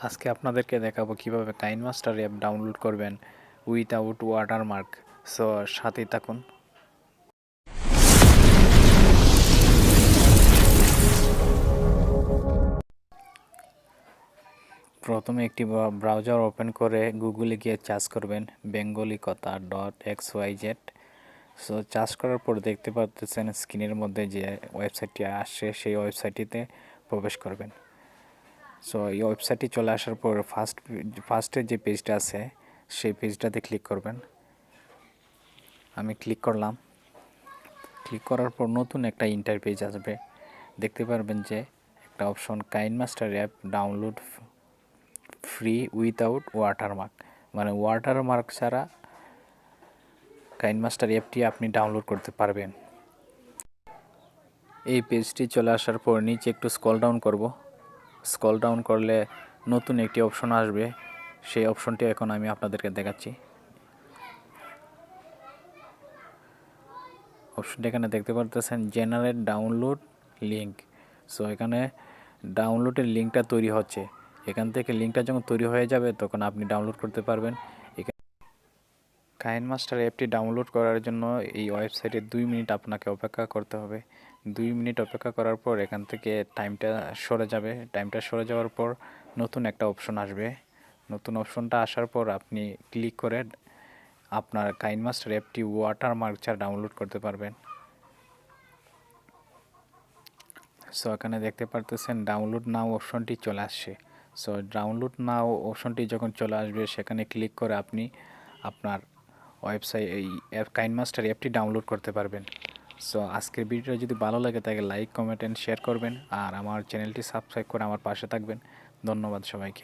আজকে আপনাদেরকে দেখাবো কিভাবে কাইনমাস্টার অ্যাপ ডাউনলোড করবেন উইথআউট ওয়াটারমার্ক। সো সাথেই থাকুন। প্রথমে একটি ব্রাউজার ওপেন করে গুগলে গিয়ে সার্চ করবেন bengalikotha.xyz। সো সার্চ করার পর দেখতে পাচ্ছেন স্ক্রিনের মধ্যে যে ওয়েবসাইটটি আসছে সেই ওয়েবসাইটটিতে প্রবেশ করবেন। সো এই ওয়েবসাইটটি চলে আসার পর ফার্স্টে যে পেজটা আছে সেই পেজটাতে ক্লিক করবেন। আমি ক্লিক করলাম। ক্লিক করার পর নতুন একটা ইন্টারপেজ আসবে। দেখতে পারবেন যে একটা option KineMaster app download free without watermark, মানে ওয়াটারমার্ক ছাড়া কাইনমাস্টার অ্যাপটি আপনি ডাউনলোড করতে পারবেন। এই পেজটি চলে আসার পর নিচে একটু স্ক্রল ডাউন করব। স্ক্রল ডাউন করলে নতুন একটি অপশন আসবে, সেই অপশনটি এখন আমি আপনাদেরকে দেখাচ্ছি। অপশনটি এখানে দেখতে পারতেছেন জেনারেট ডাউনলোড লিঙ্ক। সো এখানে ডাউনলোডের লিঙ্কটা তৈরি হচ্ছে। এখান থেকে লিঙ্কটা যখন তৈরি হয়ে যাবে তখন আপনি ডাউনলোড করতে পারবেন। কাইনমাস্টার অ্যাপটি ডাউনলোড করার জন্য এই ওয়েবসাইটে 2 মিনিট আপনাকে অপেক্ষা করতে হবে। 2 মিনিট অপেক্ষা করার পর এখান থেকে টাইমটা সরে যাবে। টাইমটা সরে যাওয়ার পর নতুন একটা অপশন আসবে। নতুন অপশনটা আসার পর আপনি ক্লিক করে আপনার কাইনমাস্টার অ্যাপটি ওয়াটারমার্ক ছাড়া ডাউনলোড করতে পারবেন। সো এখানে দেখতে পারতেছেন ডাউনলোড নাও অপশনটি চলে আসছে। সো ডাউনলোড নাও অপশনটি যখন চলে আসবে সেখানে ক্লিক করে আপনি আপনার ওয়েবসাইট এই অ্যাপ কাইনমাস্টার অ্যাপটি ডাউনলোড করতে পারবেন। সো আজকের ভিডিওটা যদি ভালো লাগে তাকে লাইক, কমেন্ট অ্যান্ড শেয়ার করবেন, আর আমার চ্যানেলটি সাবস্ক্রাইব করে আমার পাশে থাকবেন। ধন্যবাদ সবাইকে।